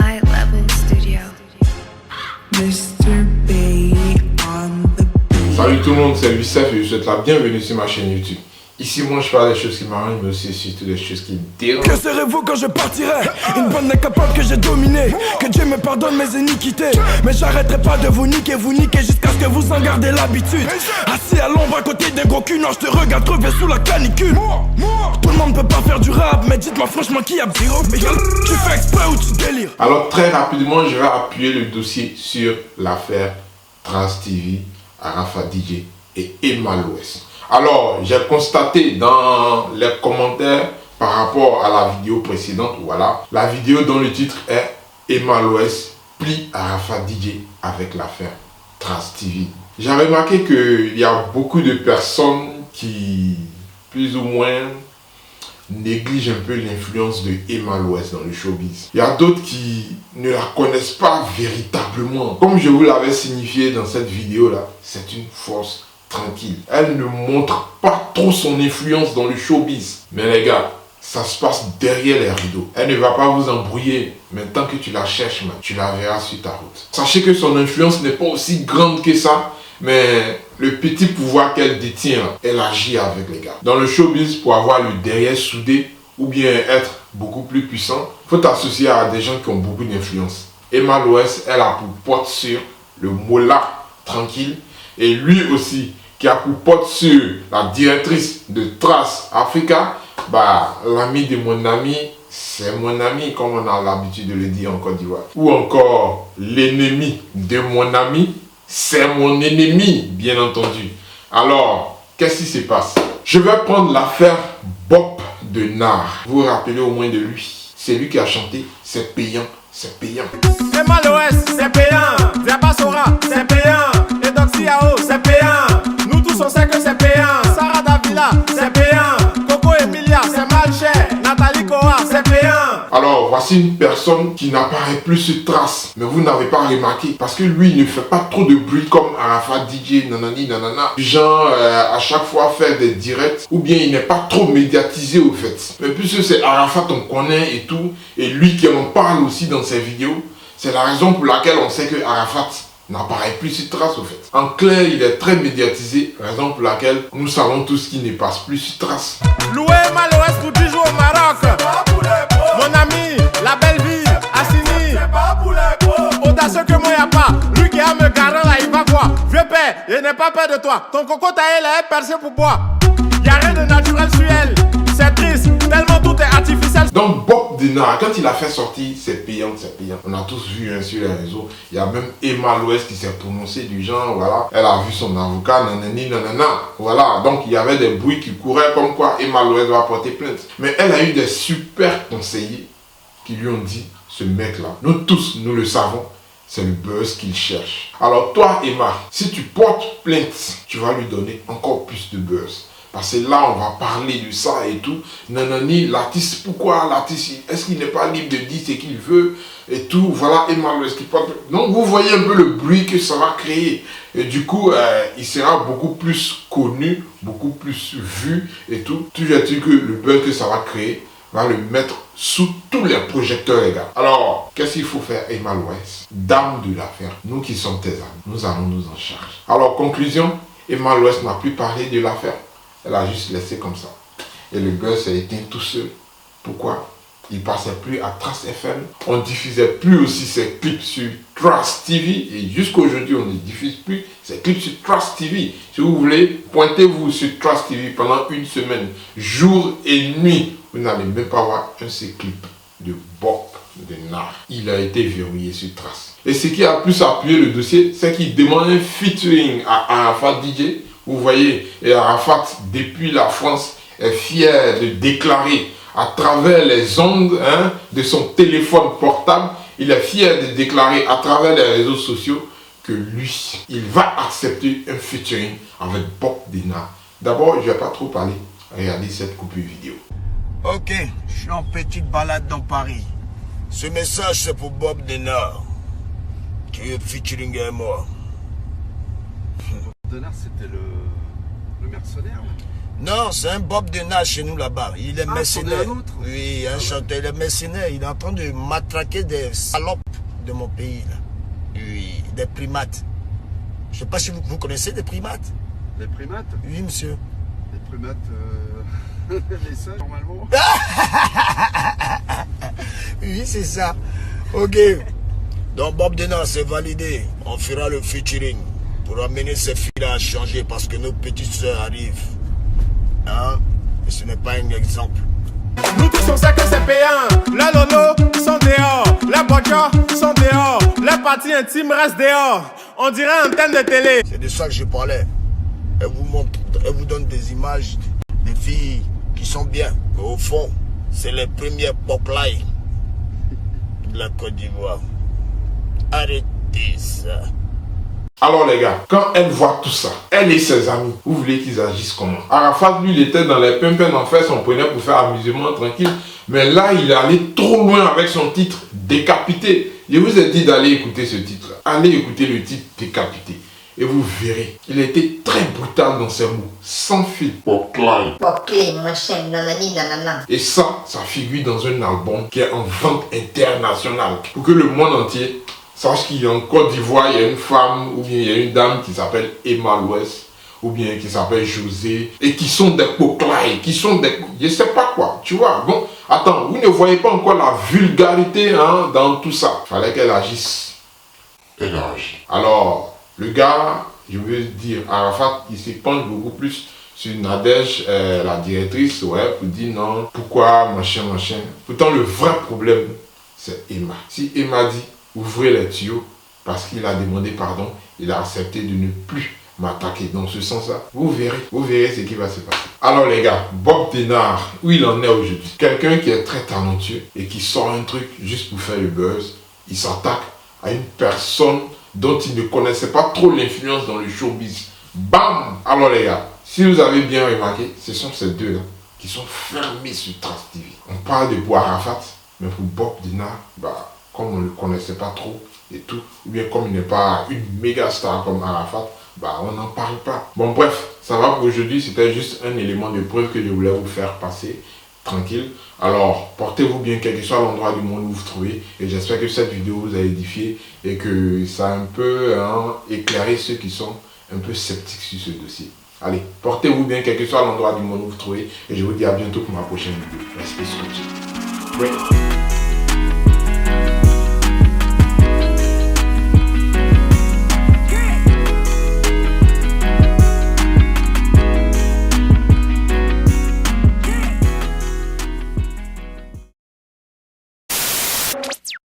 High Level Studio. Mr. B on the beat. Salut tout le monde, c'est Lucef et je vous souhaite la bienvenue sur ma chaîne YouTube. Ici, moi, je parle des choses qui m'arrangent, mais aussi surtout des choses qui me dérangent. Que serez-vous quand je partirai? Une bonne incapable que j'ai dominée. Que Dieu me pardonne mes iniquités. Mais j'arrêterai pas de vous niquer jusqu'à ce que vous en gardez l'habitude. Assis à l'ombre à côté d'un gros cul, non, je te regarde crever sous la canicule. Tout le monde peut pas faire du rap, mais dites-moi franchement qui a zéro. Tu fais exprès ou tu délires? Alors, très rapidement, je vais appuyer le dossier sur l'affaire Trans TV, Arafat DJ et Emma l'Ouest. Alors, j'ai constaté dans les commentaires par rapport à la vidéo précédente, voilà, la vidéo dont le titre est Emma l'Ouest plie Arafat DJ avec l'affaire Trans TV. J'ai remarqué qu'il y a beaucoup de personnes qui, plus ou moins, négligent un peu l'influence de Emma l'Ouest dans le showbiz. Il y a d'autres qui ne la connaissent pas véritablement. Comme je vous l'avais signifié dans cette vidéo-là, c'est une force tranquille. Elle ne montre pas trop son influence dans le showbiz. Mais les gars, ça se passe derrière les rideaux. Elle ne va pas vous embrouiller. Mais tant que tu la cherches, man, tu la verras sur ta route. Sachez que son influence n'est pas aussi grande que ça. Mais le petit pouvoir qu'elle détient, elle agit avec les gars. Dans le showbiz, pour avoir le derrière soudé ou bien être beaucoup plus puissant, il faut t'associer à des gens qui ont beaucoup d'influence. Emma l'Ouest, elle a pour pote sur le Mola tranquille. Et lui aussi, qui a pour pote sur la directrice de Trace Africa, bah, l'ami de mon ami, c'est mon ami, comme on a l'habitude de le dire en Côte d'Ivoire. Ou encore, l'ennemi de mon ami, c'est mon ennemi, bien entendu. Alors, qu'est-ce qui se passe? Je vais prendre l'affaire Bob de Nar. Vous vous rappelez au moins de lui. C'est lui qui a chanté, c'est payant, c'est payant. Emma l'Ouest, c'est payant. Diaba Sora, c'est payant. Et Doxy Yao, c'est payant. Nous tous on sait que c'est payant. Sarah Davila, c'est payant. Coco Emilia, c'est mal cher. Nathalie Koa, c'est payant. Alors, voici une personne qui n'apparaît plus sur Trace. Mais vous n'avez pas remarqué. Parce que lui, il ne fait pas trop de bruit comme Arafat DJ, nanani, nanana. Genre, à chaque fois faire des directs. Ou bien il n'est pas trop médiatisé au fait. Mais puisque c'est Arafat, on connaît et tout. Et lui qui en parle aussi dans ses vidéos. C'est la raison pour laquelle on sait que Arafat n'apparaît plus sur Trace au fait. En clair, il est très médiatisé. Raison pour laquelle nous savons tous qu'il ne passe plus sur Trace. Loué Emma l'Ouest pour 10 jours au Maroc. Mon ami, la belle vie, Assini. Audacieux que moi y'a pas. Lui qui a me garant là, il va quoi? Vieux père, il n'est pas peur de toi. Ton coco taillé là est percé pour boire. Y'a rien de naturel sur elle. C'est triste, tellement tout est artificiel. Donc Bob Denard, quand il a fait sortir c'est payant, c'est payant. On a tous vu hein, sur les réseaux. Il y a même Emma l'Ouest qui s'est prononcée du genre, voilà. Elle a vu son avocat, nanani, nanana. Voilà, donc il y avait des bruits qui couraient comme quoi Emma l'Ouest va porter plainte. Mais elle a eu des super conseillers qui lui ont dit, ce mec-là, nous tous, nous le savons, c'est le buzz qu'il cherche. Alors toi Emma, si tu portes plainte, tu vas lui donner encore plus de buzz. Parce que là, on va parler de ça et tout. Nanani, l'artiste, pourquoi l'artiste, est-ce qu'il n'est pas libre de dire ce qu'il veut et tout. Voilà, Emma l'Ouest qui porte. Donc, vous voyez un peu le bruit que ça va créer. Et du coup, il sera beaucoup plus connu, beaucoup plus vu et tout. Toujours est-il que le buzz que ça va créer va le mettre sous tous les projecteurs, les gars. Alors, qu'est-ce qu'il faut faire, Emma l'Ouest? Dame de l'affaire, nous qui sommes tes amis, nous allons nous en charger. Alors, conclusion, Emma l'Ouest n'a plus parlé de l'affaire. Elle a juste laissé comme ça. Et le buzz s'est éteint tout seul. Pourquoi? Il passait plus à Trace FM. On diffusait plus aussi ses clips sur Trace TV. Et jusqu'à aujourd'hui, on ne diffuse plus ses clips sur Trace TV. Si vous voulez, pointez-vous sur Trace TV pendant une semaine, jour et nuit. Vous n'allez même pas voir un seul clip de Bob de Nar. Il a été verrouillé sur Trace. Et ce qui a plus appuyé le dossier, c'est qu'il demande un featuring à Arafat DJ. Vous voyez, et Arafat, depuis la France, est fier de déclarer à travers les ondes de son téléphone portable, il est fier de déclarer à travers les réseaux sociaux que lui, il va accepter un featuring avec Bob Denard. D'abord, je ne vais pas trop parler. Regardez cette coupure vidéo. Ok, je suis en petite balade dans Paris. Ce message, c'est pour Bob Denard, qui est featuring à moi. Denard, c'était le mercenaire. Non, c'est un Bob Denard chez nous là-bas. Il est mercenaire. c'en est un autre. Oui, un chanteur, il est mercenaire. Il est en train de matraquer des salopes de mon pays. Là. Oui, des primates. Je ne sais pas si vous connaissez des primates. Les primates? Oui, monsieur. Les primates, les singes, normalement. Oui, c'est ça. Ok. Donc Bob Denard, c'est validé. On fera le featuring pour amener ces filles-là à changer parce que nos petites soeurs arrivent. Hein? Et ce n'est pas un exemple. Nous tous on sait que c'est payant. Les lonos sont dehors, les voitures sont dehors, les parties intimes restent dehors. On dirait antenne de télé. C'est de ça que je parlais. Elle vous montre, elle vous donne des images des filles qui sont bien. Mais au fond, c'est les premières pop-lines de la Côte d'Ivoire. Arrêtez ça. Alors les gars, quand elle voit tout ça, elle et ses amis, vous voulez qu'ils agissent comment? Arafat, lui, il était dans les pimpins en fait, on prenait pour faire amusement tranquille. Mais là, il est allé trop loin avec son titre Décapité. Je vous ai dit d'aller écouter ce titre. Allez écouter le titre Décapité. Et vous verrez, il a été très brutal dans ses mots, sans fil. Ok, mon cher, nanani, nanana. Et ça figure dans un album qui est en vente internationale. Pour que le monde entier sache qu'il y a en Côte d'Ivoire, il y a une femme ou bien il y a une dame qui s'appelle Emma Louest ou bien qui s'appelle José et qui sont des poclailles, qui sont des... je sais pas quoi, tu vois. Bon, attends, vous ne voyez pas encore la vulgarité hein, dans tout ça. Fallait qu'elle agisse. Elle agit. Alors, le gars, je veux dire, Arafat, il se penche beaucoup plus sur Nadège, la directrice, ouais, pour dire non, pourquoi, machin. Pourtant, le vrai problème, c'est Emma. Si Emma dit, ouvrez les tuyaux, parce qu'il a demandé pardon, il a accepté de ne plus m'attaquer dans ce sens-là. Vous verrez ce qui va se passer. Alors les gars, Bob Denard, où il en est aujourd'hui? Quelqu'un qui est très talentueux et qui sort un truc juste pour faire le buzz, il s'attaque à une personne dont il ne connaissait pas trop l'influence dans le showbiz. Bam! Alors les gars, si vous avez bien remarqué, ce sont ces deux-là qui sont fermés sur Trace TV. On parle de Arafat, mais pour Bob Denard, bah, comme on ne le connaissait pas trop et tout, ou bien comme il n'est pas une méga star comme Arafat, bah on n'en parle pas. Bon bref, ça va pour aujourd'hui, c'était juste un élément de preuve que je voulais vous faire passer tranquille. Alors, portez-vous bien, quel que soit l'endroit du monde où vous vous trouvez, et j'espère que cette vidéo vous a édifié et que ça a un peu éclairé ceux qui sont un peu sceptiques sur ce dossier. Allez, portez-vous bien, quel que soit l'endroit du monde où vous vous trouvez, et je vous dis à bientôt pour ma prochaine vidéo. Restez scotchés.